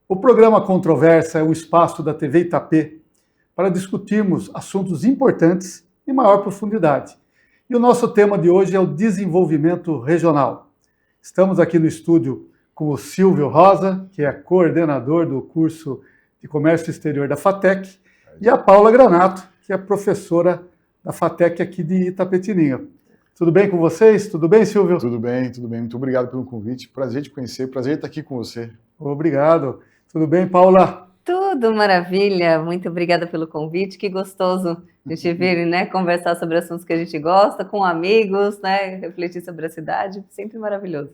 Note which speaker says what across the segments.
Speaker 1: O programa Controvérsia é um espaço da TV Itapê para discutirmos assuntos importantes em maior profundidade. E o nosso tema de hoje é o desenvolvimento regional. Estamos aqui no estúdio com o Silvio Rosa, que é coordenador do curso de Comércio Exterior da FATEC, e a Paula Granato, que é professora da FATEC aqui de Itapetininga. Tudo bem com vocês? Tudo bem, Silvio?
Speaker 2: Tudo bem, tudo bem. Muito obrigado pelo convite. Prazer te conhecer, prazer estar aqui com você.
Speaker 1: Obrigado. Tudo bem, Paula?
Speaker 3: Tudo maravilha. Muito obrigada pelo convite. Que gostoso a gente vir, né, conversar sobre assuntos que a gente gosta, com amigos, né, refletir sobre a cidade. Sempre maravilhoso.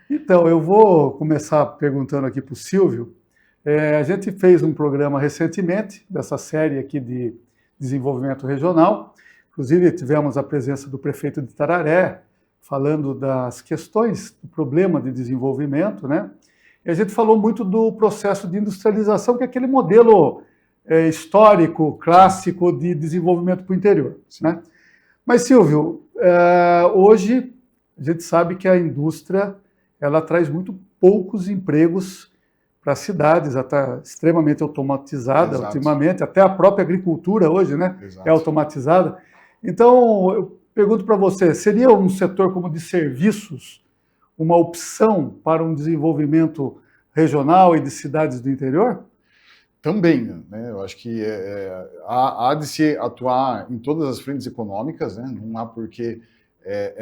Speaker 1: Então, eu vou começar perguntando aqui para o Silvio. A gente fez um programa recentemente, dessa série aqui de desenvolvimento regional. Inclusive, tivemos a presença do prefeito de Tararé, falando das questões do problema de desenvolvimento, né? E a gente falou muito do processo de industrialização, que é aquele modelo histórico, clássico de desenvolvimento para o interior, né? Mas, Silvio, hoje a gente sabe que a indústria ela traz muito poucos empregos para as cidades, ela está extremamente automatizada. Exato. Ultimamente, até a própria agricultura hoje, né, é automatizada. Então, eu pergunto para você, seria um setor como de serviços uma opção para um desenvolvimento regional e de cidades do interior?
Speaker 2: Também, né? Eu acho que há de se atuar em todas as frentes econômicas, né? Não há por que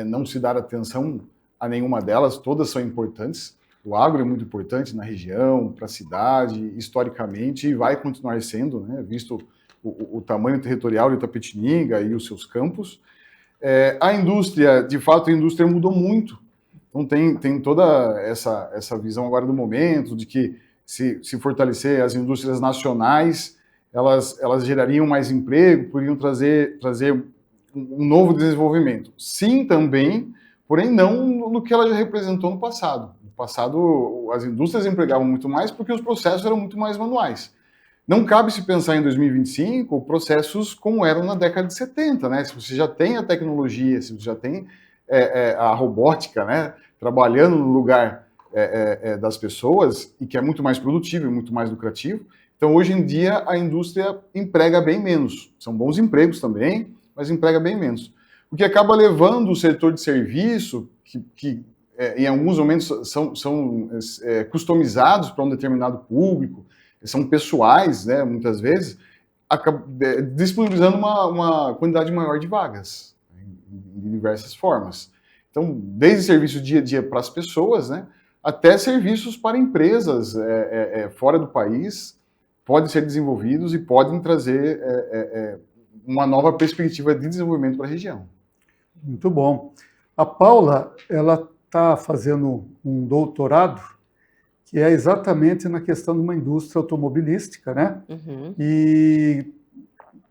Speaker 2: não se dar atenção a nenhuma delas, todas são importantes. O agro é muito importante na região, para a cidade, historicamente, e vai continuar sendo, né? Visto o tamanho territorial de Itapetininga e os seus campos. A indústria, de fato, a indústria mudou muito. Então tem toda essa visão agora do momento, de que se fortalecer as indústrias nacionais, elas gerariam mais emprego, poderiam trazer um novo desenvolvimento. Sim, também, porém não no que ela já representou no passado. No passado, as indústrias empregavam muito mais porque os processos eram muito mais manuais. Não cabe se pensar em 2025 processos como eram na década de 70, né? Se você já tem a tecnologia, se você já tem a robótica, né, trabalhando no lugar das pessoas, e que é muito mais produtivo e muito mais lucrativo. Então, hoje em dia, a indústria emprega bem menos. São bons empregos também, mas emprega bem menos. O que acaba levando o setor de serviço, que em alguns momentos são customizados para um determinado público, são pessoais, né, muitas vezes, disponibilizando uma quantidade maior de vagas, de diversas formas. Então, desde serviços dia a dia para as pessoas, né, até serviços para empresas fora do país, podem ser desenvolvidos e podem trazer uma nova perspectiva de desenvolvimento para a região.
Speaker 1: Muito bom. A Paula, ela está fazendo um doutorado que é exatamente na questão de uma indústria automobilística, né? Uhum. E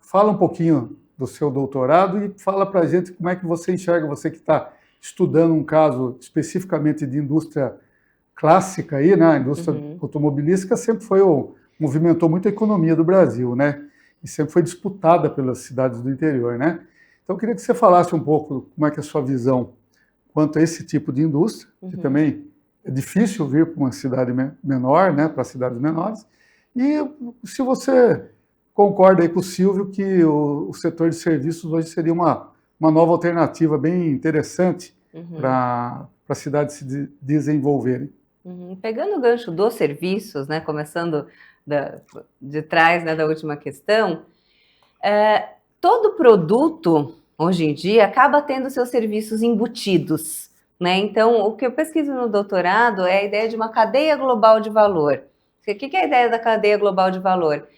Speaker 1: fala um pouquinho do seu doutorado e fala para a gente como é que você enxerga, você que está estudando um caso especificamente de indústria clássica aí, né? A indústria automobilística sempre movimentou muito a economia do Brasil, né? E sempre foi disputada pelas cidades do interior, né? Então eu queria que você falasse um pouco como é que é a sua visão quanto a esse tipo de indústria, que também é difícil vir para uma cidade menor, né? Para cidades menores. E se você concorda aí com o Silvio que o setor de serviços hoje seria uma nova alternativa bem interessante para as cidades se desenvolverem.
Speaker 3: Pegando o gancho dos serviços, né, começando de trás, né, da última questão, todo produto, hoje em dia, acaba tendo seus serviços embutidos, né? Então, o que eu pesquiso no doutorado é a ideia de uma cadeia global de valor. O que é a ideia da cadeia global de valor?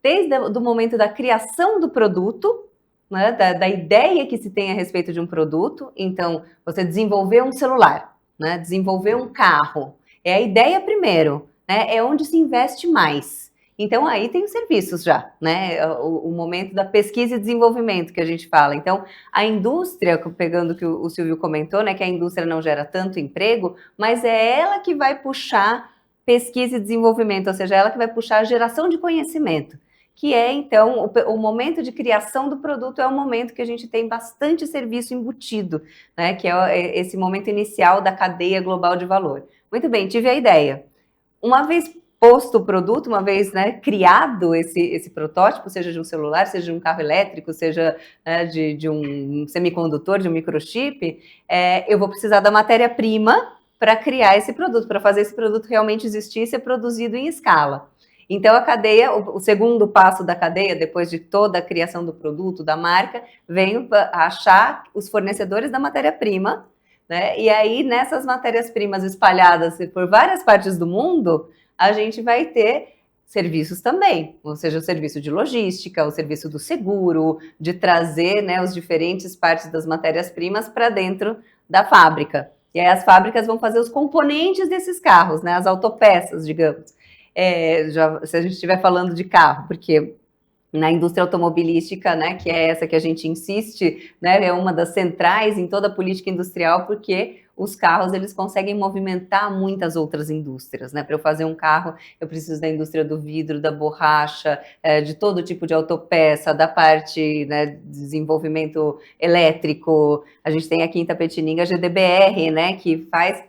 Speaker 3: Desde o momento da criação do produto, né, da ideia que se tem a respeito de um produto. Então, você desenvolver um celular, né, desenvolver um carro, é a ideia primeiro, né, é onde se investe mais. Então, aí tem os serviços já, né, o momento da pesquisa e desenvolvimento que a gente fala. Então, a indústria, pegando o que o Silvio comentou, né, que a indústria não gera tanto emprego, mas é ela que vai puxar pesquisa e desenvolvimento, ou seja, ela que vai puxar a geração de conhecimento, que é, então, o momento de criação do produto é o momento que a gente tem bastante serviço embutido, né, que é esse momento inicial da cadeia global de valor. Muito bem, tive a ideia. Uma vez posto o produto, uma vez, né, criado esse protótipo, seja de um celular, seja de um carro elétrico, seja, né, de um semicondutor, de um microchip, eu vou precisar da matéria-prima para criar esse produto, para fazer esse produto realmente existir e ser produzido em escala. Então, a cadeia, o segundo passo da cadeia, depois de toda a criação do produto, da marca, vem achar os fornecedores da matéria-prima, né? E aí, nessas matérias-primas espalhadas por várias partes do mundo, a gente vai ter serviços também, ou seja, o serviço de logística, o serviço do seguro, de trazer, né, as diferentes partes das matérias-primas para dentro da fábrica. E aí as fábricas vão fazer os componentes desses carros, né, as autopeças, digamos. Se a gente estiver falando de carro, porque na indústria automobilística, né, que é essa que a gente insiste, né, é uma das centrais em toda a política industrial, porque os carros, eles conseguem movimentar muitas outras indústrias, né? Para eu fazer um carro, eu preciso da indústria do vidro, da borracha, de todo tipo de autopeça, da parte, né, de desenvolvimento elétrico. A gente tem aqui em Itapetininga a GDBR, né, que faz...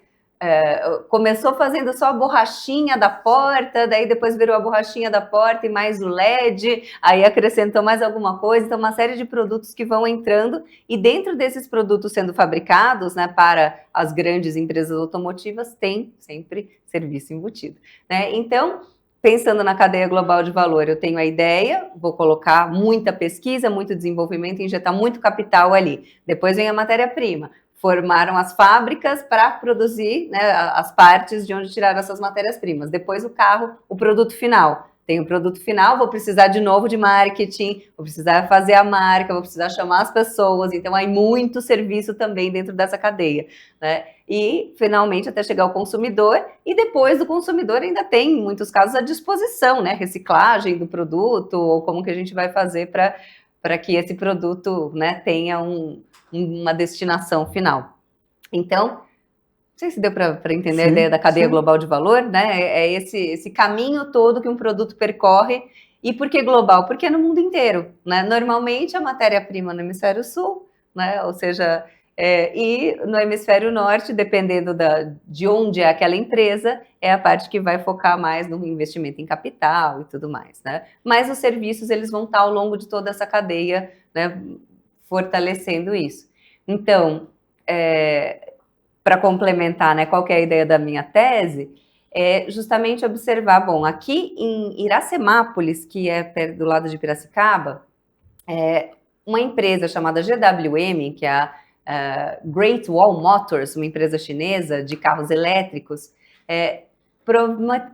Speaker 3: começou fazendo só a borrachinha da porta, daí depois virou a borrachinha da porta e mais o LED, aí acrescentou mais alguma coisa, então uma série de produtos que vão entrando, e dentro desses produtos sendo fabricados, né, para as grandes empresas automotivas, tem sempre serviço embutido, né? Então, pensando na cadeia global de valor, eu tenho a ideia, vou colocar muita pesquisa, muito desenvolvimento, injetar muito capital ali, depois vem a matéria-prima. Formaram as fábricas para produzir, né, as partes de onde tiraram essas matérias-primas. Depois o carro, o produto final. Tem o produto final, vou precisar de novo de marketing, vou precisar fazer a marca, vou precisar chamar as pessoas. Então, há muito serviço também dentro dessa cadeia, né? E, finalmente, até chegar ao consumidor. E depois do consumidor ainda tem, em muitos casos, à disposição, né? Reciclagem do produto, ou como que a gente vai fazer para que esse produto, né, tenha uma destinação final. Então, não sei se deu para entender a ideia da cadeia global de valor, né? É esse caminho todo que um produto percorre. E por que global? Porque é no mundo inteiro, né? Normalmente a matéria-prima no hemisfério sul, né? Ou seja, e no hemisfério norte, dependendo de onde é aquela empresa, é a parte que vai focar mais no investimento em capital e tudo mais, né? Mas os serviços, eles vão estar ao longo de toda essa cadeia, né, fortalecendo isso. Então, para complementar, né, qual que é a ideia da minha tese, é justamente observar, bom, aqui em Iracemápolis, que é perto do lado de Piracicaba, uma empresa chamada GWM, que é a Great Wall Motors, uma empresa chinesa de carros elétricos,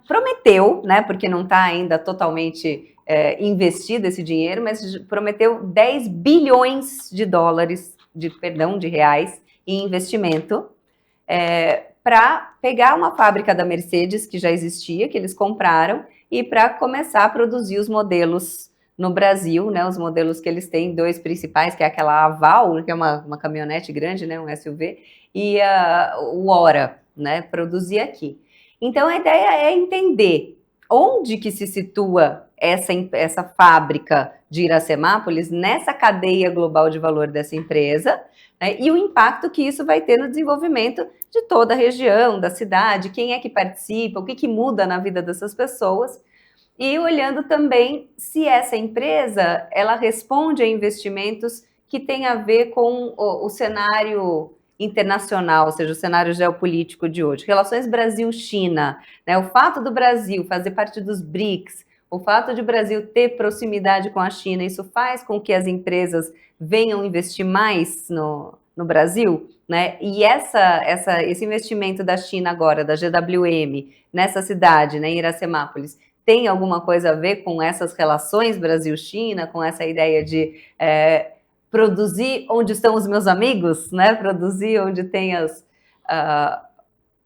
Speaker 3: prometeu, né, porque não está ainda totalmente investido esse dinheiro, mas prometeu 10 bilhões de dólares, de reais, em investimento, para pegar uma fábrica da Mercedes, que já existia, que eles compraram, e para começar a produzir os modelos no Brasil, né, os modelos que eles têm, dois principais, que é aquela Aval, que é uma caminhonete grande, né, um SUV, e o Ora, né, produzir aqui. Então, a ideia é entender onde que se situa essa fábrica de Iracemápolis nessa cadeia global de valor dessa empresa, né, e o impacto que isso vai ter no desenvolvimento de toda a região, da cidade, quem é que participa, o que muda na vida dessas pessoas, e olhando também se essa empresa ela responde a investimentos que têm a ver com o cenário internacional, ou seja, o cenário geopolítico de hoje. Relações Brasil-China, né? O fato do Brasil fazer parte dos BRICS, o fato de o Brasil ter proximidade com a China, isso faz com que as empresas venham investir mais no Brasil, né? E esse investimento da China agora, da GWM, nessa cidade, né, em Iracemápolis, tem alguma coisa a ver com essas relações Brasil-China, com essa ideia de produzir onde estão os meus amigos, né? Produzir onde tem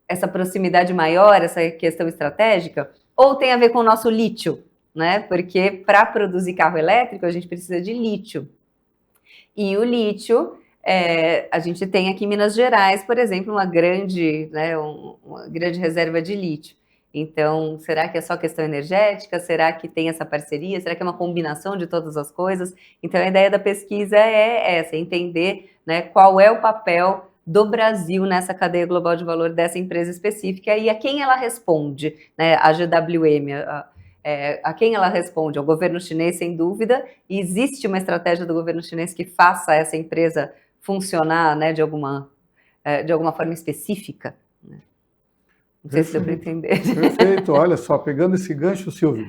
Speaker 3: essa proximidade maior, essa questão estratégica, ou tem a ver com o nosso lítio, né? Porque para produzir carro elétrico a gente precisa de lítio. E o lítio, a gente tem aqui em Minas Gerais, por exemplo, uma grande reserva de lítio. Então, será que é só questão energética? Será que tem essa parceria? Será que é uma combinação de todas as coisas? Então, a ideia da pesquisa é essa, entender, né, qual é o papel do Brasil nessa cadeia global de valor dessa empresa específica e a quem ela responde, né? A GWM, a quem ela responde? Ao governo chinês, sem dúvida, e existe uma estratégia do governo chinês que faça essa empresa funcionar, né, de alguma forma específica? Né? Não sei se deu para entender.
Speaker 1: Perfeito, olha só, pegando esse gancho, Silvio,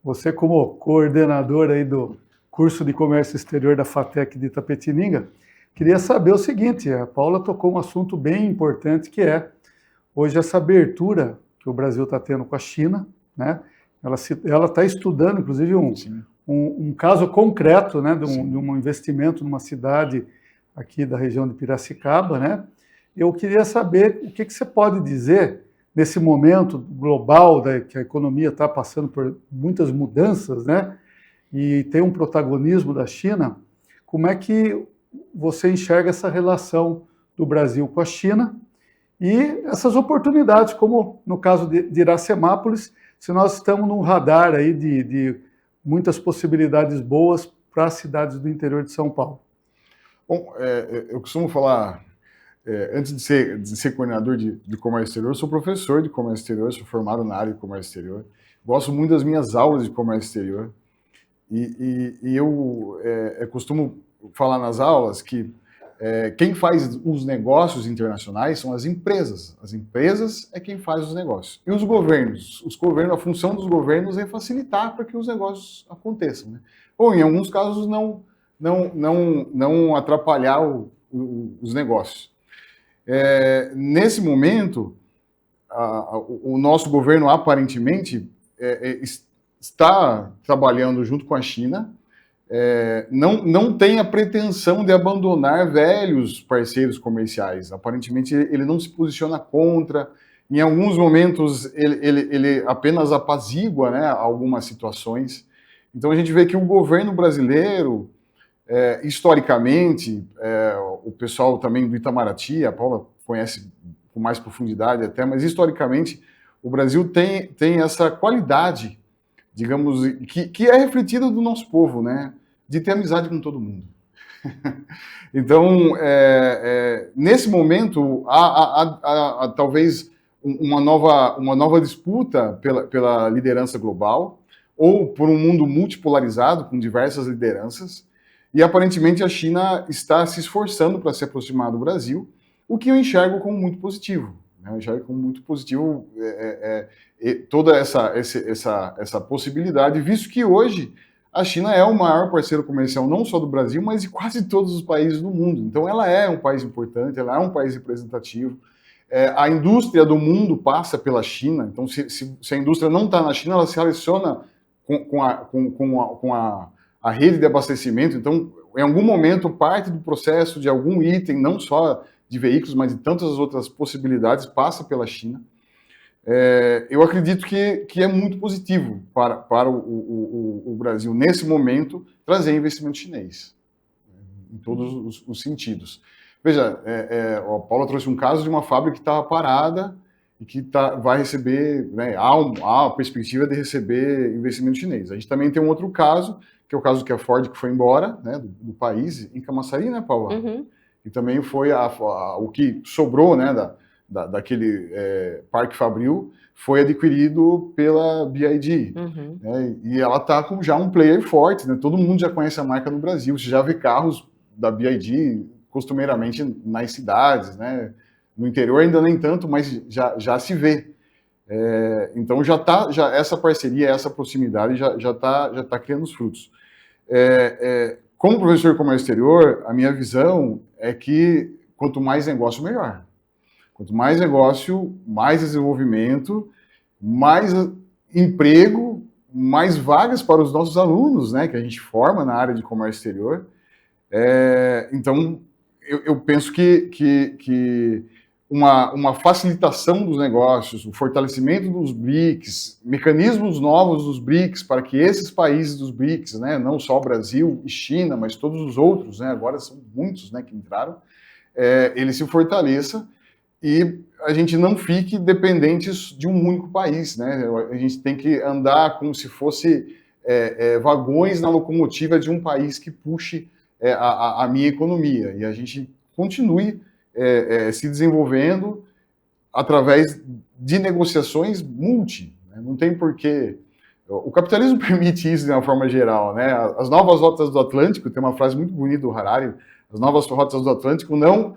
Speaker 1: você como coordenador aí do curso de comércio exterior da FATEC de Itapetininga, queria saber o seguinte, a Paula tocou um assunto bem importante que é hoje essa abertura que o Brasil está tendo com a China, né? Ela está estudando, inclusive, um caso concreto, né, de um investimento numa cidade aqui da região de Piracicaba, né? Eu queria saber o que você pode dizer nesse momento global que a economia está passando por muitas mudanças, né? E tem um protagonismo da China. Como é que você enxerga essa relação do Brasil com a China e essas oportunidades, como no caso de Iracemápolis, se nós estamos num radar aí de muitas possibilidades boas para as cidades do interior de São Paulo?
Speaker 2: Bom, eu costumo falar, antes de ser coordenador de comércio exterior, eu sou professor de comércio exterior, sou formado na área de comércio exterior, gosto muito das minhas aulas de comércio exterior e eu costumo falar nas aulas que quem faz os negócios internacionais são as empresas é quem faz os negócios. E os governos, a função dos governos é facilitar para que os negócios aconteçam, né? Ou em alguns casos não atrapalhar os negócios. Nesse momento, o nosso governo aparentemente está trabalhando junto com a China, não tem a pretensão de abandonar velhos parceiros comerciais. Aparentemente, ele não se posiciona contra. Em alguns momentos, ele apenas apazigua, né, algumas situações. Então, a gente vê que o governo brasileiro, historicamente, o pessoal também do Itamaraty, a Paula conhece com mais profundidade até, mas historicamente, o Brasil tem essa qualidade, digamos, que é refletida do nosso povo, né? De ter amizade com todo mundo. Então, nesse momento, há talvez uma nova disputa pela liderança global, ou por um mundo multipolarizado, com diversas lideranças, e aparentemente a China está se esforçando para se aproximar do Brasil, o que eu enxergo como muito positivo. Eu enxergo como muito positivo toda essa possibilidade, visto que hoje a China é o maior parceiro comercial não só do Brasil, mas de quase todos os países do mundo. Então ela é um país importante, ela é um país representativo. A indústria do mundo passa pela China, então se a indústria não está na China, ela se relaciona com a rede de abastecimento. Então, em algum momento, parte do processo de algum item, não só de veículos, mas de tantas outras possibilidades, passa pela China. Eu acredito que é muito positivo para o Brasil, nesse momento, trazer investimento chinês, em todos os sentidos. Veja, a Paula trouxe um caso de uma fábrica que estava parada e que vai receber, né, há a perspectiva de receber investimento chinês. A gente também tem um outro caso, que é o caso que a Ford que foi embora, né, do país, em Camaçari, né, Paula?
Speaker 3: Uhum.
Speaker 2: E também foi o que sobrou, né, daquele Parque Fabril, foi adquirido pela BYD.
Speaker 3: Uhum.
Speaker 2: Né, e ela está com já um player forte, né, todo mundo já conhece a marca no Brasil, você já vê carros da BYD costumeiramente nas cidades, né, no interior ainda nem tanto, mas já se vê. Então essa parceria, essa proximidade já está criando os frutos. Como professor de comércio exterior, a minha visão é que quanto mais negócio, melhor. Quanto mais negócio, mais desenvolvimento, mais emprego, mais vagas para os nossos alunos, né, que a gente forma na área de comércio exterior. Então, eu penso que uma facilitação dos negócios, o fortalecimento dos BRICS, mecanismos novos dos BRICS, para que esses países dos BRICS, né, não só Brasil e China, mas todos os outros, né, agora são muitos, né, que entraram, ele se fortaleça e a gente não fique dependentes de um único país, né? A gente tem que andar como se fosse vagões na locomotiva de um país que puxe a minha economia, e a gente continue se desenvolvendo através de negociações multi. Né? Não tem porquê. O capitalismo permite isso de uma forma geral. Né? As novas rotas do Atlântico, tem uma frase muito bonita do Harari, as novas rotas do Atlântico não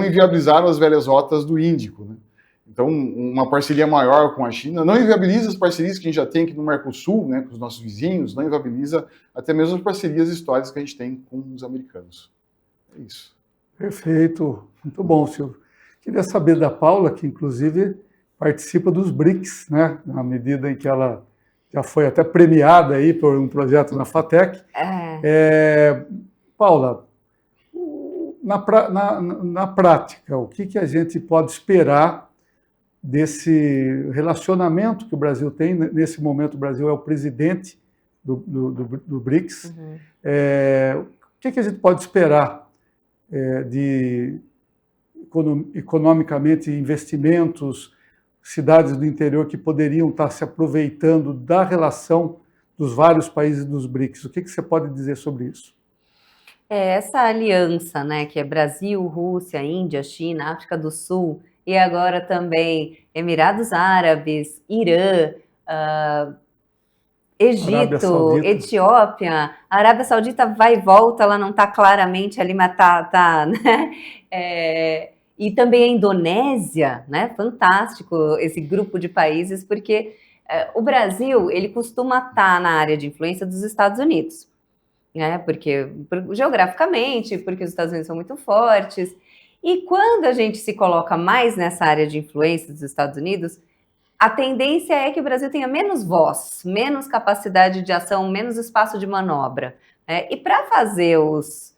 Speaker 2: inviabilizaram as velhas rotas do Índico. Né? Então, uma parceria maior com a China não inviabiliza as parcerias que a gente já tem aqui no Mercosul, né, com os nossos vizinhos, não inviabiliza até mesmo as parcerias históricas que a gente tem com os americanos. É isso.
Speaker 1: Perfeito. Muito bom, Silvio. Queria saber da Paula, que inclusive participa dos BRICS, né, na medida em que ela já foi até premiada aí por um projeto na FATEC. Paula, na prática, o que a gente pode esperar desse relacionamento que o Brasil tem? Nesse momento, o Brasil é o presidente do BRICS. Uhum. O que a gente pode esperar de economicamente investimentos, cidades do interior que poderiam estar se aproveitando da relação dos vários países dos BRICS? O que você pode dizer sobre isso?
Speaker 3: Essa aliança, né, que é Brasil, Rússia, Índia, China, África do Sul e agora também Emirados Árabes, Irã, Egito, Etiópia, a Arábia Saudita vai e volta, ela não está claramente ali, mas tá né? E também a Indonésia, né? Fantástico esse grupo de países, porque o Brasil, ele costuma estar na área de influência dos Estados Unidos, né? Porque geograficamente, porque os Estados Unidos são muito fortes. E quando a gente se coloca mais nessa área de influência dos Estados Unidos, a tendência é que o Brasil tenha menos voz, menos capacidade de ação, menos espaço de manobra. Né? E para fazer os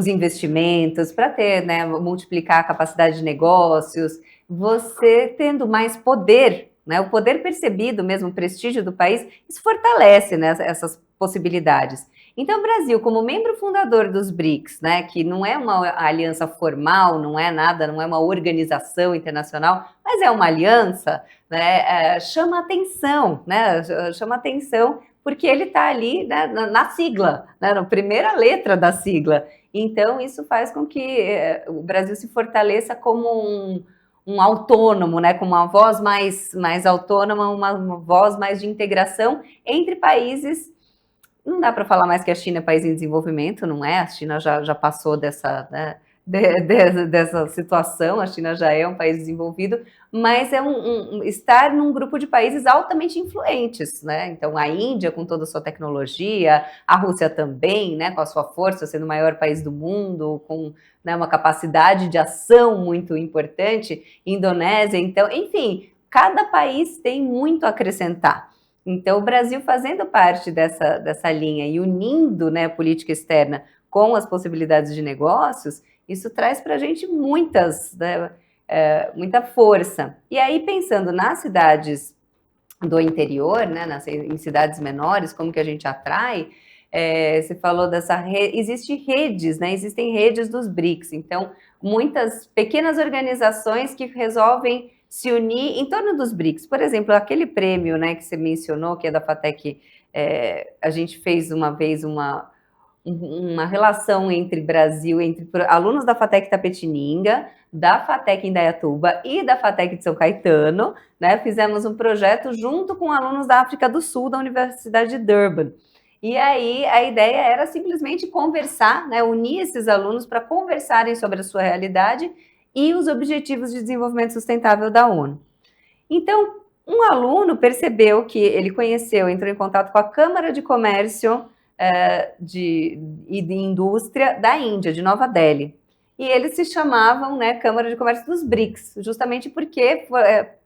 Speaker 3: investimentos, para ter, né, multiplicar a capacidade de negócios, você tendo mais poder, né, o poder percebido mesmo, o prestígio do país, isso fortalece, né, essas possibilidades. Então, o Brasil, como membro fundador dos BRICS, né, que não é uma aliança formal, não é nada, não é uma organização internacional, mas é uma aliança, né, chama atenção, né, chama atenção porque ele está ali, né, na sigla, né, na primeira letra da sigla. Então, isso faz com que o Brasil se fortaleça como um autônomo, né, com uma voz mais autônoma, uma voz mais de integração entre países. Não dá para falar mais que a China é país em desenvolvimento, não é? A China já passou dessa, né, dessa situação, a China já é um país desenvolvido, mas é estar num grupo de países altamente influentes, né? Então, a Índia com toda a sua tecnologia, a Rússia também, né, com a sua força, sendo o maior país do mundo, com, né, uma capacidade de ação muito importante, Indonésia, então, enfim, cada país tem muito a acrescentar. Então, o Brasil fazendo parte dessa linha e unindo, né, a política externa com as possibilidades de negócios, isso traz para a gente muita força. E aí, pensando nas cidades do interior, né, em cidades menores, como que a gente atrai, você falou existem redes, né, existem redes dos BRICS, então, muitas pequenas organizações que resolvem se unir em torno dos BRICS. Por exemplo, aquele prêmio, né, que você mencionou, que é da FATEC, a gente fez uma vez uma relação entre alunos da FATEC Tapetininga, da FATEC Indaiatuba e da FATEC de São Caetano, né, fizemos um projeto junto com alunos da África do Sul, da Universidade de Durban. E aí a ideia era simplesmente conversar, né, unir esses alunos para conversarem sobre a sua realidade e os Objetivos de Desenvolvimento Sustentável da ONU. Então, um aluno percebeu que ele entrou em contato com a Câmara de Comércio e de Indústria da Índia, de Nova Delhi. E eles se chamavam, né, Câmara de Comércio dos BRICS, justamente porque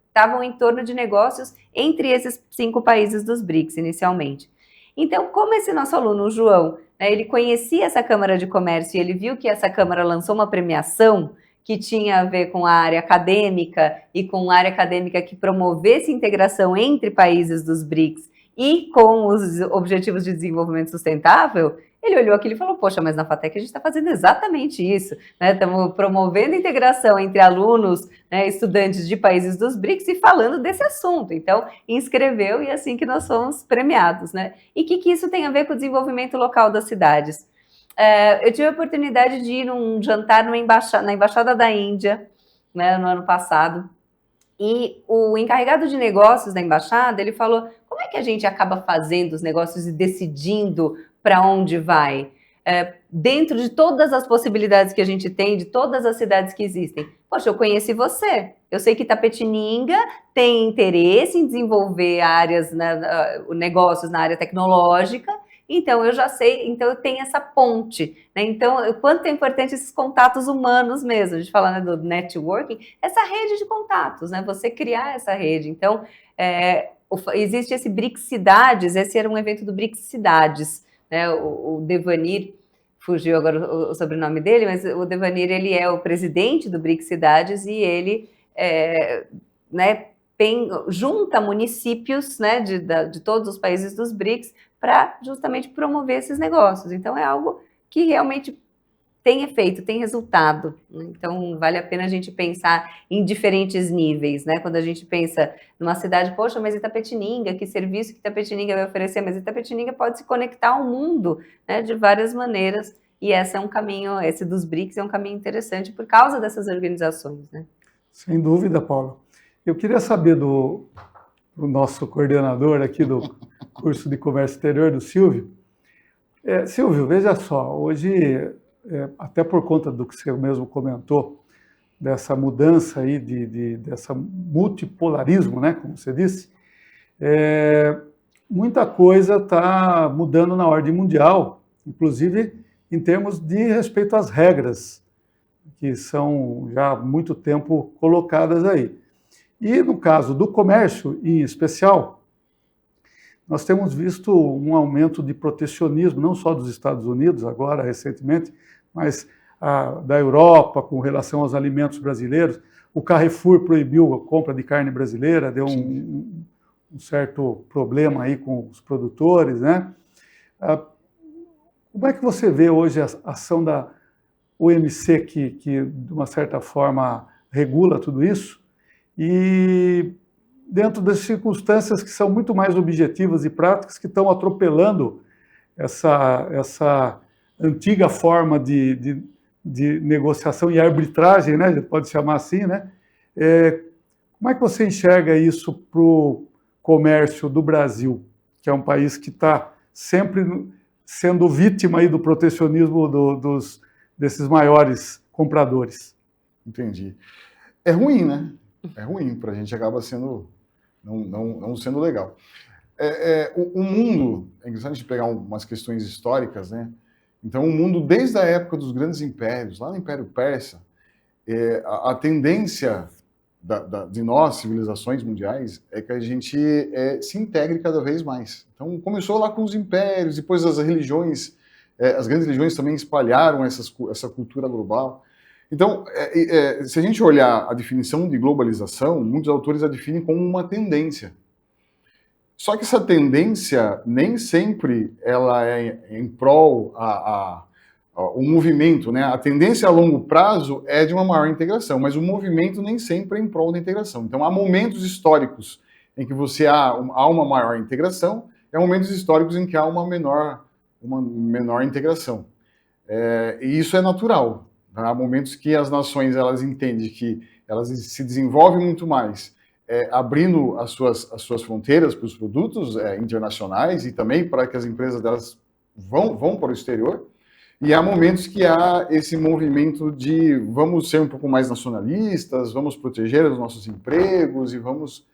Speaker 3: estavam em torno de negócios entre esses 5 países dos BRICS, inicialmente. Então, como esse nosso aluno, o João, né, ele conhecia essa Câmara de Comércio e ele viu que essa Câmara lançou uma premiação que tinha a ver com a área acadêmica e com a área acadêmica que promovesse integração entre países dos BRICS e com os Objetivos de Desenvolvimento Sustentável, ele olhou aquilo e falou, poxa, mas na FATEC a gente está fazendo exatamente isso, né? Estamos promovendo integração entre alunos, né, estudantes de países dos BRICS e falando desse assunto. Então, inscreveu e é assim que nós somos premiados, né? E o que isso tem a ver com o desenvolvimento local das cidades? eu tive a oportunidade de ir num jantar na Embaixada da Índia, né, no ano passado, e o encarregado de negócios da embaixada, ele falou, como é que a gente acaba fazendo os negócios e decidindo para onde vai? Dentro de todas as possibilidades que a gente tem, de todas as cidades que existem. Poxa, eu conheci você. Eu sei que Itapetininga tem interesse em desenvolver áreas, negócios na área tecnológica, então eu já sei, então eu tenho essa ponte, né? Então, o quanto é importante esses contatos humanos mesmo, a gente fala, né, do networking, essa rede de contatos, né? Você criar essa rede. Então, existe esse BRICS Cidades, esse era um evento do BRICS Cidades, né? O Devanir, fugiu agora o sobrenome dele, mas o Devanir, ele é o presidente do BRICS Cidades e ele, né, junta municípios, né, de todos os países dos BRICS para justamente promover esses negócios. Então, é algo que realmente tem efeito, tem resultado. Então, vale a pena a gente pensar em diferentes níveis, né? Quando a gente pensa numa cidade, poxa, mas Itapetininga, que serviço que Itapetininga vai oferecer? Mas Itapetininga pode se conectar ao mundo, né, de várias maneiras, e esse é um caminho, esse dos BRICS é um caminho interessante por causa dessas organizações, né?
Speaker 1: Sem dúvida, Paula. Eu queria saber do nosso coordenador aqui do curso de Comércio Exterior, do Silvio. Silvio, veja só, hoje, até por conta do que você mesmo comentou, dessa mudança aí, dessa multipolarismo, né, como você disse, muita coisa está mudando na ordem mundial, inclusive em termos de respeito às regras, que são já há muito tempo colocadas aí. E no caso do comércio, em especial, nós temos visto um aumento de protecionismo, não só dos Estados Unidos, agora, recentemente, mas da Europa, com relação aos alimentos brasileiros. O Carrefour proibiu a compra de carne brasileira, deu um certo problema aí com os produtores, né? Como é que você vê hoje a ação da OMC, que de uma certa forma regula tudo isso? E dentro das circunstâncias que são muito mais objetivas e práticas, que estão atropelando essa antiga forma de negociação e arbitragem, né? A gente pode chamar assim, né? Como é que você enxerga isso para o comércio do Brasil, que é um país que está sempre sendo vítima aí do protecionismo desses maiores compradores?
Speaker 2: Entendi. É ruim, né? É ruim, para a gente acaba sendo não sendo legal. O mundo, é interessante pegar umas questões históricas, né? Então, o mundo, desde a época dos grandes impérios, lá no Império Persa, a tendência de nós, civilizações mundiais, é que a gente se integre cada vez mais. Então, começou lá com os impérios, depois as religiões, as grandes religiões também espalharam essa cultura global. Então, se a gente olhar a definição de globalização, muitos autores a definem como uma tendência. Só que essa tendência nem sempre ela é em prol o movimento, né? A tendência a longo prazo é de uma maior integração, mas o movimento nem sempre é em prol da integração. Então, há momentos históricos em que há uma maior integração, e há momentos históricos em que há uma menor integração. E isso é natural. Há momentos que as nações elas entendem que elas se desenvolvem muito mais, abrindo as suas fronteiras para os produtos internacionais e também para que as empresas delas vão para o exterior. E há momentos que há esse movimento de vamos ser um pouco mais nacionalistas, vamos proteger os nossos empregos e vamos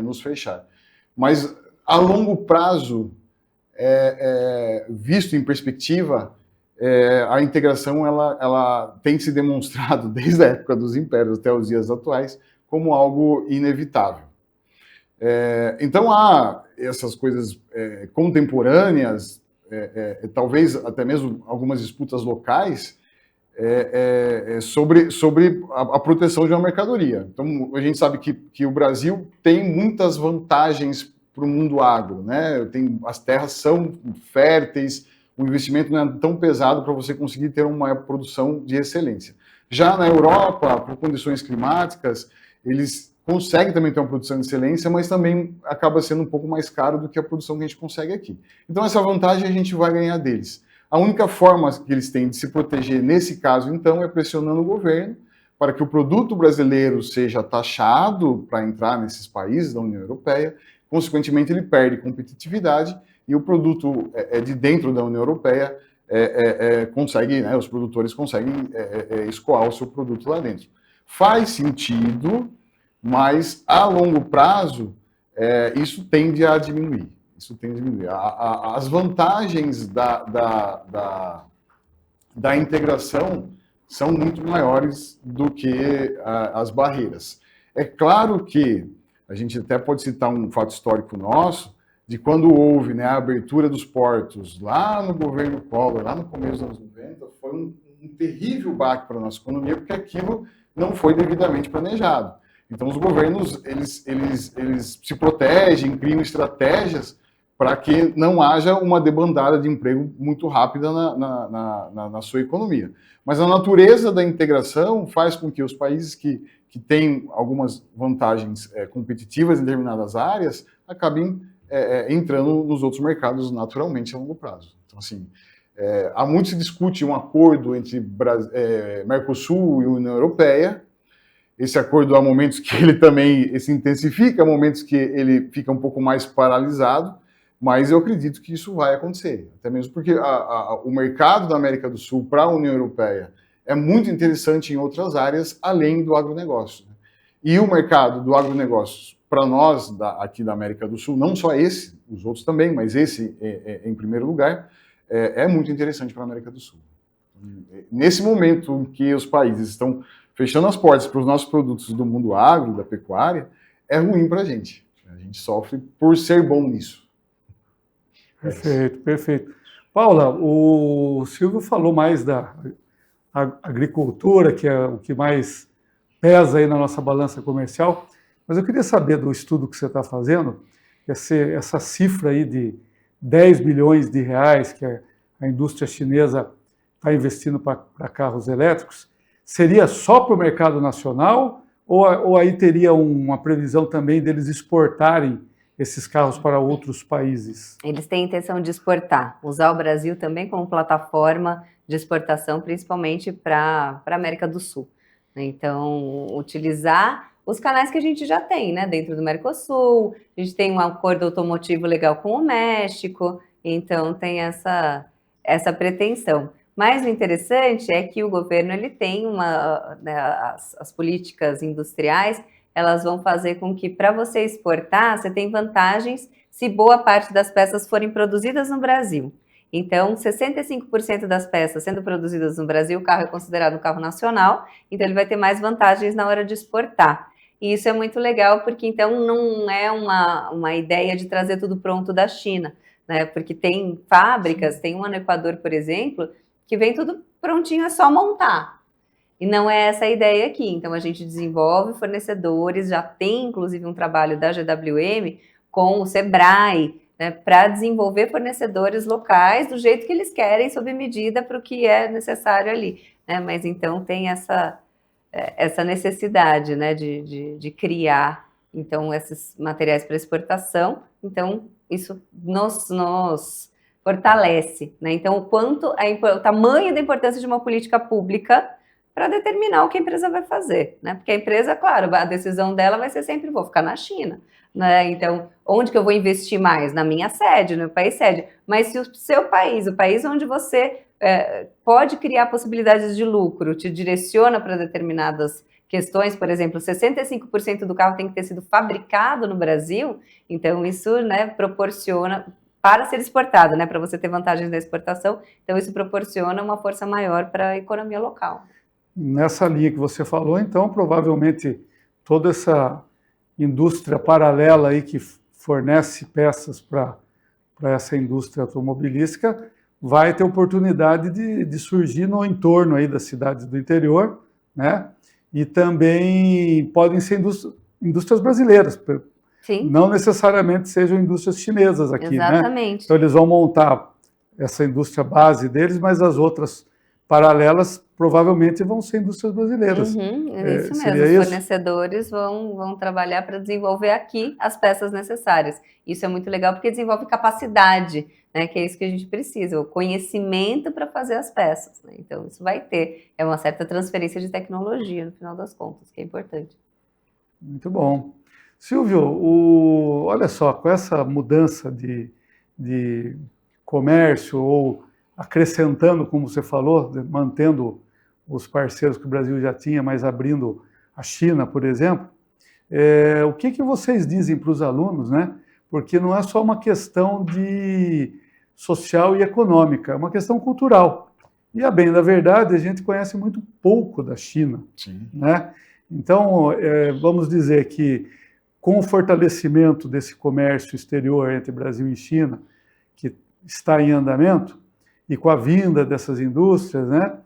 Speaker 2: nos fechar. Mas a longo prazo, visto em perspectiva, a integração ela tem se demonstrado desde a época dos impérios até os dias atuais como algo inevitável. Então há essas coisas contemporâneas, talvez até mesmo algumas disputas locais sobre a proteção de uma mercadoria. Então a gente sabe que o Brasil tem muitas vantagens para o mundo agro, né? As terras são férteis, o investimento não é tão pesado para você conseguir ter uma produção de excelência. Já na Europa, por condições climáticas, eles conseguem também ter uma produção de excelência, mas também acaba sendo um pouco mais caro do que a produção que a gente consegue aqui. Então, essa vantagem a gente vai ganhar deles. A única forma que eles têm de se proteger nesse caso, então, é pressionando o governo para que o produto brasileiro seja taxado para entrar nesses países da União Europeia. Consequentemente, ele perde competitividade e o produto de dentro da União Europeia consegue, né, os produtores conseguem escoar o seu produto lá dentro. Faz sentido, mas a longo prazo isso tende a diminuir. As vantagens da integração são muito maiores do que as barreiras. É claro que a gente até pode citar um fato histórico nosso, de quando houve, né, a abertura dos portos lá no governo Collor, lá no começo dos anos 90, foi um terrível baque para a nossa economia, porque aquilo não foi devidamente planejado. Então, os governos, eles se protegem, criam estratégias para que não haja uma debandada de emprego muito rápida na sua economia. Mas a natureza da integração faz com que os países que têm algumas vantagens competitivas em determinadas áreas acabem entrando nos outros mercados naturalmente a longo prazo. Então, assim, há muito se discute um acordo entre Mercosul e União Europeia. Esse acordo, há momentos que ele também se intensifica, há momentos que ele fica um pouco mais paralisado, mas eu acredito que isso vai acontecer, até mesmo porque o mercado da América do Sul para a União Europeia é muito interessante em outras áreas, além do agronegócio. E o mercado do agronegócio, para nós aqui da América do Sul, não só esse, os outros também, mas esse em primeiro lugar, é muito interessante para a América do Sul. Nesse momento em que os países estão fechando as portas para os nossos produtos do mundo agro, da pecuária, é ruim para a gente. A gente sofre por ser bom nisso.
Speaker 1: Perfeito, perfeito. Paula, o Silvio falou mais da agricultura, que é o que mais pesa aí na nossa balança comercial, mas eu queria saber do estudo que você está fazendo, essa cifra aí de 10 bilhões de reais que a indústria chinesa está investindo para carros elétricos, seria só para o mercado nacional ou aí teria uma previsão também deles exportarem esses carros para outros países?
Speaker 3: Eles têm a intenção de exportar, usar o Brasil também como plataforma de exportação, principalmente para a América do Sul. Então, utilizar os canais que a gente já tem, né, dentro do Mercosul, a gente tem um acordo automotivo legal com o México, então tem essa pretensão. Mas o interessante é que o governo ele tem as políticas industriais, elas vão fazer com que, para você exportar, você tem vantagens se boa parte das peças forem produzidas no Brasil. Então, 65% das peças sendo produzidas no Brasil, o carro é considerado um carro nacional, então ele vai ter mais vantagens na hora de exportar. E isso é muito legal, porque então não é uma ideia de trazer tudo pronto da China, né? Porque tem fábricas, tem uma no Equador, por exemplo, que vem tudo prontinho, é só montar. E não é essa a ideia aqui. Então, a gente desenvolve fornecedores, já tem, inclusive, um trabalho da GWM com o Sebrae, né, para desenvolver fornecedores locais do jeito que eles querem, sob medida para o que é necessário ali. Né? Mas, então, tem essa necessidade, né, de criar, então, esses materiais para exportação. Então, isso nos fortalece. Né? Então, o tamanho da importância de uma política pública para determinar o que a empresa vai fazer, né? Porque a empresa, claro, a decisão dela vai ser sempre, vou ficar na China, né? Então, onde que eu vou investir mais? Na minha sede, no país sede. Mas se o seu país, o país onde você pode criar possibilidades de lucro, te direciona para determinadas questões, por exemplo, 65% do carro tem que ter sido fabricado no Brasil, então isso, né, proporciona para ser exportado, né, para você ter vantagens da exportação, então isso proporciona uma força maior para a economia local.
Speaker 1: Nessa linha que você falou, então, provavelmente toda essa indústria paralela aí que fornece peças para essa indústria automobilística vai ter oportunidade de surgir no entorno aí das cidades do interior, né? E também podem ser indústrias brasileiras,
Speaker 3: Sim.
Speaker 1: Não necessariamente sejam indústrias chinesas aqui,
Speaker 3: exatamente,
Speaker 1: né? Então eles vão montar essa indústria base deles, mas as outras paralelas provavelmente vão ser indústrias brasileiras.
Speaker 3: Isso mesmo, os fornecedores vão trabalhar para desenvolver aqui as peças necessárias. Isso é muito legal porque desenvolve capacidade, né, que é isso que a gente precisa, o conhecimento para fazer as peças. Né? Então, isso vai ter uma certa transferência de tecnologia, no final das contas, que é importante.
Speaker 1: Muito bom. Silvio, olha só, com essa mudança de comércio ou acrescentando, como você falou, mantendo os parceiros que o Brasil já tinha, mas abrindo a China, por exemplo, o que vocês dizem para os alunos, né? Porque não é só uma questão de social e econômica, é uma questão cultural. E, a bem da verdade, a gente conhece muito pouco da China.
Speaker 2: Sim.
Speaker 1: Né? Então, vamos dizer que com o fortalecimento desse comércio exterior entre Brasil e China, que está em andamento, e com a vinda dessas indústrias, né?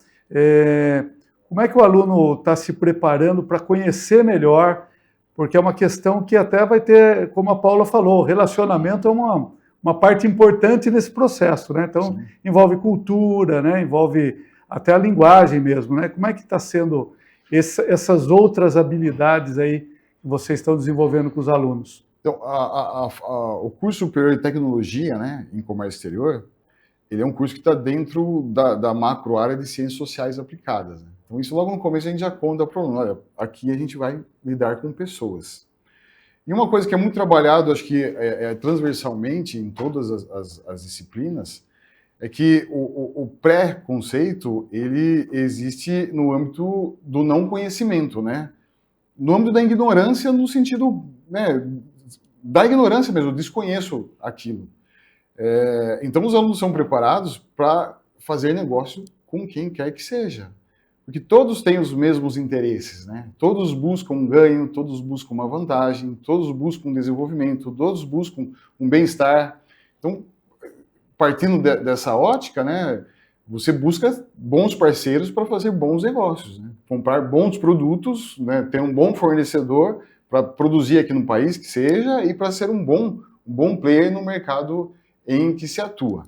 Speaker 1: Como é que o aluno está se preparando para conhecer melhor? Porque é uma questão que até vai ter, como a Paula falou, o relacionamento é uma parte importante nesse processo, né? Então, sim, envolve cultura, né? Envolve até a linguagem mesmo, né? Como é que está sendo essas outras habilidades aí que vocês estão desenvolvendo com os alunos?
Speaker 2: Então, o curso superior de tecnologia, né, em comércio exterior, ele é um curso que está dentro da macro área de ciências sociais aplicadas. Né? Então, isso logo no começo a gente já conta para o aluno, olha, aqui a gente vai lidar com pessoas. E uma coisa que é muito trabalhado, acho que transversalmente em todas as disciplinas, é que o pré-conceito, ele existe no âmbito do não conhecimento, né? No âmbito da ignorância, no sentido, né, da ignorância mesmo, eu desconheço aquilo. Então, os alunos são preparados para fazer negócio com quem quer que seja. Porque todos têm os mesmos interesses, né? Todos buscam um ganho, todos buscam uma vantagem, todos buscam um desenvolvimento, todos buscam um bem-estar. Então, partindo dessa ótica, né, você busca bons parceiros para fazer bons negócios, né? Comprar bons produtos, né, ter um bom fornecedor para produzir aqui no país que seja e para ser um bom player no mercado em que se atua.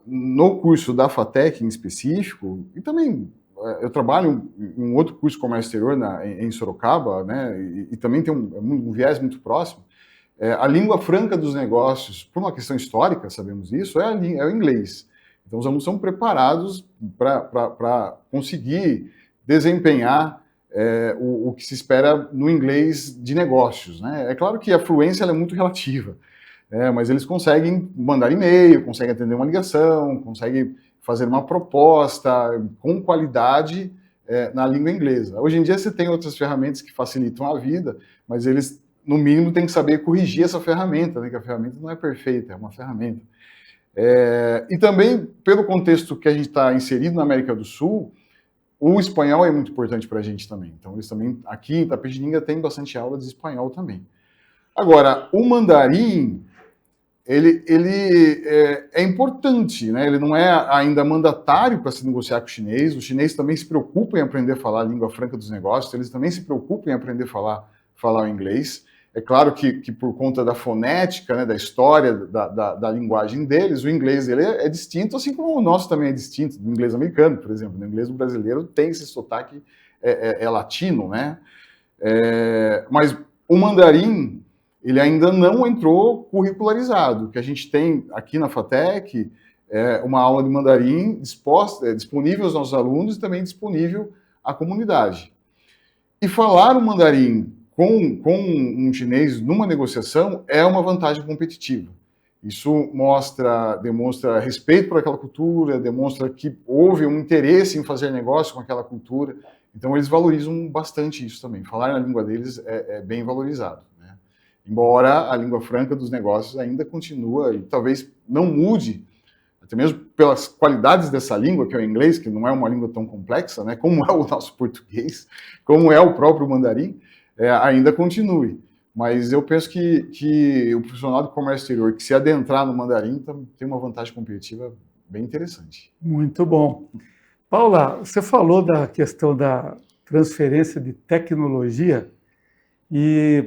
Speaker 2: No curso da FATEC em específico, e também eu trabalho em um outro curso de comércio exterior em Sorocaba, né, e também tem um viés muito próximo, a língua franca dos negócios, por uma questão histórica, sabemos isso, é o inglês. Então, os alunos são preparados para conseguir desempenhar o que se espera no inglês de negócios. Né? É claro que a fluência ela é muito relativa, mas eles conseguem mandar e-mail, conseguem atender uma ligação, conseguem fazer uma proposta com qualidade na língua inglesa. Hoje em dia você tem outras ferramentas que facilitam a vida, mas eles, no mínimo, têm que saber corrigir essa ferramenta, né? Que a ferramenta não é perfeita, é uma ferramenta. E também, pelo contexto que a gente está inserido na América do Sul, o espanhol é muito importante para a gente também. Então, eles também, aqui em Itapetininga, tem bastante aula de espanhol também. Agora, o mandarim, ele é importante, né? Ele não é ainda mandatário para se negociar com o chinês. Os chineses também se preocupam em aprender a falar a língua franca dos negócios, eles também se preocupam em aprender a falar o inglês. É claro que por conta da fonética, né, da história, da linguagem deles, o inglês dele é distinto, assim como o nosso também é distinto do inglês americano, por exemplo. O inglês do brasileiro tem esse sotaque latino, né? Mas o mandarim, ele ainda não entrou curricularizado. O que a gente tem aqui na FATEC é uma aula de mandarim disponível aos nossos alunos e também disponível à comunidade. E falar o mandarim com um chinês numa negociação é uma vantagem competitiva. Isso demonstra respeito por aquela cultura, demonstra que houve um interesse em fazer negócio com aquela cultura. Então, eles valorizam bastante isso também. Falar na língua deles é bem valorizado, né? Embora a língua franca dos negócios ainda continua e talvez não mude, até mesmo pelas qualidades dessa língua, que é o inglês, que não é uma língua tão complexa, né, como é o nosso português, como é o próprio mandarim, ainda continue. Mas eu penso que o profissional de comércio exterior que se adentrar no mandarim tem uma vantagem competitiva bem interessante.
Speaker 1: Muito bom. Paula, você falou da questão da transferência de tecnologia e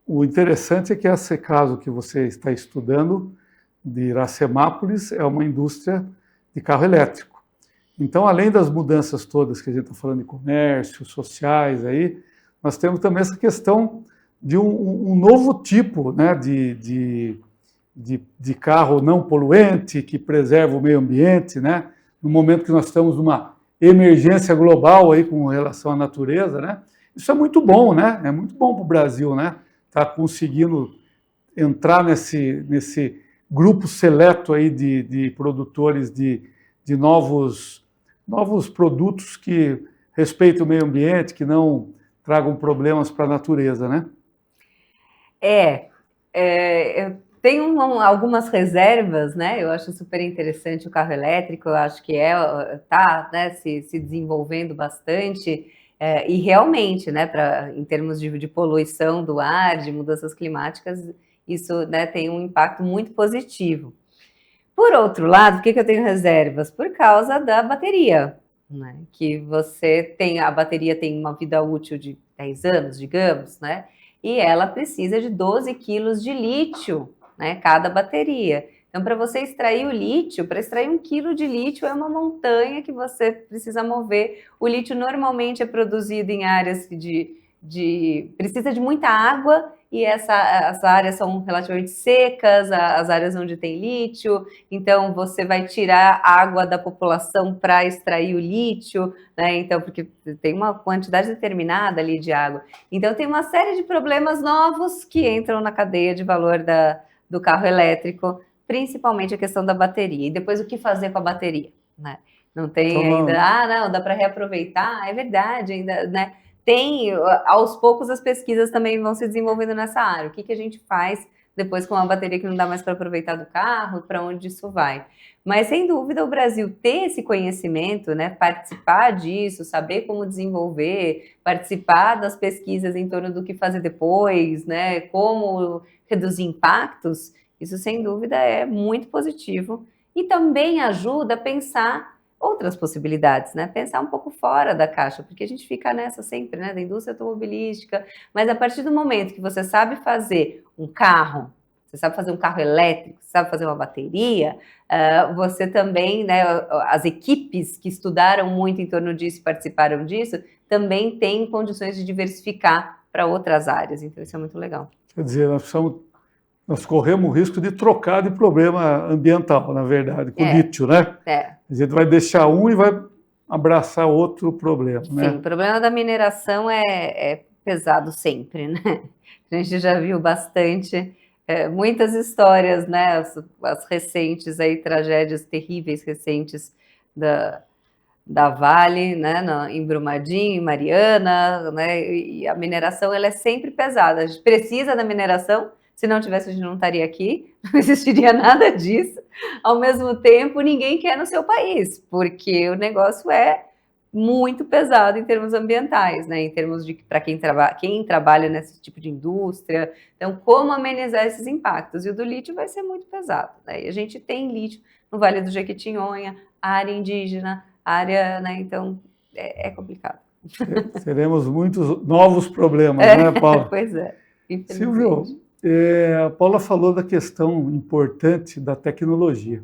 Speaker 1: o interessante é que esse caso que você está estudando de Iracemápolis é uma indústria de carro elétrico. Então, além das mudanças todas que a gente está falando de comércio, sociais, aí, nós temos também essa questão de um novo tipo, né, de carro não poluente, que preserva o meio ambiente, né, no momento que nós estamos numa emergência global aí com relação à natureza, né. Isso é muito bom, né, é muito bom para o Brasil, né, tá conseguindo entrar nesse grupo seleto aí de produtores de novos produtos que respeitem o meio ambiente, que não tragam problemas para a natureza, né?
Speaker 3: Eu tenho algumas reservas, né? Eu acho super interessante o carro elétrico, eu acho que está, né, se desenvolvendo bastante, e realmente, né, em termos de poluição do ar, de mudanças climáticas, isso, né, tem um impacto muito positivo. Por outro lado, por que eu tenho reservas? Por causa da bateria, né? Que a bateria tem uma vida útil de 10 anos, digamos, né? E ela precisa de 12 quilos de lítio, né? Cada bateria. Então, para você extrair o lítio, para extrair 1 quilo de lítio é uma montanha que você precisa mover. O lítio normalmente é produzido em áreas precisa de muita água, e as áreas são relativamente secas, as áreas onde tem lítio, então você vai tirar água da população para extrair o lítio, né? Então, porque tem uma quantidade determinada ali de água. Então, tem uma série de problemas novos que entram na cadeia de valor do carro elétrico, principalmente a questão da bateria. E depois, o que fazer com a bateria, né? Não tem ainda, não, dá para reaproveitar, é verdade, ainda, né? Aos poucos as pesquisas também vão se desenvolvendo nessa área. O que a gente faz depois com uma bateria que não dá mais para aproveitar do carro, para onde isso vai? Mas, sem dúvida, o Brasil ter esse conhecimento, né, participar disso, saber como desenvolver, participar das pesquisas em torno do que fazer depois, né, como reduzir impactos, isso, sem dúvida, é muito positivo. E também ajuda a pensar outras possibilidades, né? Pensar um pouco fora da caixa, porque a gente fica nessa sempre, né? Da indústria automobilística, mas a partir do momento que você sabe fazer um carro, você sabe fazer um carro elétrico, você sabe fazer uma bateria, você também, né? As equipes que estudaram muito em torno disso e participaram disso, também têm condições de diversificar para outras áreas, então isso é muito legal.
Speaker 1: Quer dizer, nós corremos o risco de trocar de problema ambiental, na verdade, com lítio, né? A gente vai deixar um e vai abraçar outro problema, né?
Speaker 3: Sim, o problema da mineração é pesado sempre, né? A gente já viu bastante, muitas histórias, né? As recentes aí, tragédias terríveis recentes da Vale, né? Em Brumadinho, em Mariana, né? E a mineração, ela é sempre pesada. A gente precisa da mineração. Se não tivesse, a gente não estaria aqui, não existiria nada disso. Ao mesmo tempo, ninguém quer no seu país, porque o negócio é muito pesado em termos ambientais, né? Em termos de para quem trabalha nesse tipo de indústria. Então, como amenizar esses impactos? E o do lítio vai ser muito pesado, né? E a gente tem lítio no Vale do Jequitinhonha, área indígena, área, né? Então, é complicado.
Speaker 1: Teremos muitos novos problemas, né, Paula?
Speaker 3: Pois é.
Speaker 1: Silvio, a Paula falou da questão importante da tecnologia.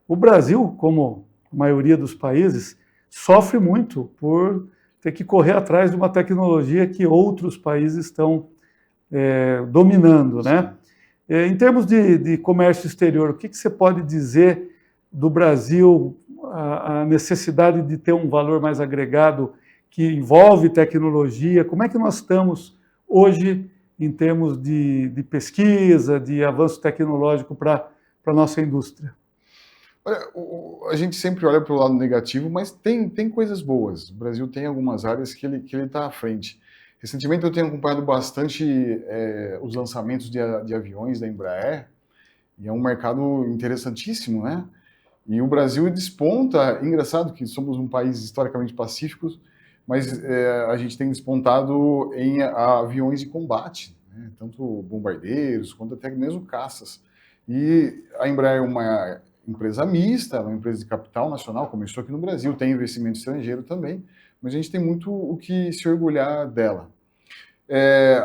Speaker 1: O Brasil, como a maioria dos países, sofre muito por ter que correr atrás de uma tecnologia que outros países estão dominando, né? Em termos de comércio exterior, o que você pode dizer do Brasil, a necessidade de ter um valor mais agregado que envolve tecnologia? Como é que nós estamos hoje em termos de pesquisa, de avanço tecnológico para a nossa indústria?
Speaker 2: Olha, a gente sempre olha para o lado negativo, mas tem coisas boas. O Brasil tem algumas áreas que ele está à frente. Recentemente eu tenho acompanhado bastante os lançamentos de aviões da Embraer, e é um mercado interessantíssimo, né? E o Brasil desponta, engraçado que somos um país historicamente pacífico, mas a gente tem despontado em aviões de combate, né? Tanto bombardeiros quanto até mesmo caças. E a Embraer é uma empresa mista, uma empresa de capital nacional, começou aqui no Brasil, tem investimento estrangeiro também, mas a gente tem muito o que se orgulhar dela.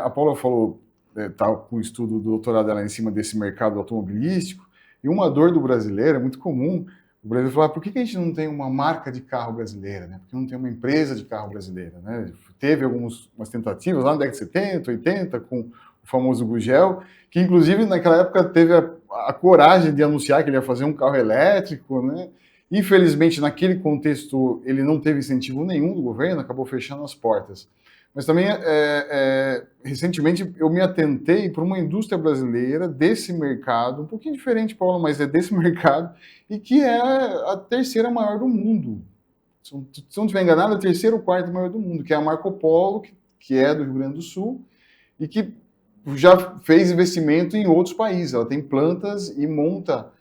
Speaker 2: A Paula falou, está com o estudo do doutorado dela em cima desse mercado automobilístico, e uma dor do brasileiro, é muito comum, O Brasil falou, por que a gente não tem uma marca de carro brasileira, né? Por que não tem uma empresa de carro brasileira, né? Teve algumas tentativas lá na década de 70, 80, com o famoso Gugel, que inclusive naquela época teve a coragem de anunciar que ele ia fazer um carro elétrico, né? Infelizmente, naquele contexto, ele não teve incentivo nenhum do governo, acabou fechando as portas. Mas também, recentemente, eu me atentei para uma indústria brasileira desse mercado, um pouquinho diferente, Paulo, mas é desse mercado, e que é a terceira maior do mundo. Se não estiver enganado, a terceira ou quarta maior do mundo, que é a Marco Polo, que é do Rio Grande do Sul, e que já fez investimento em outros países. Ela tem plantas e monta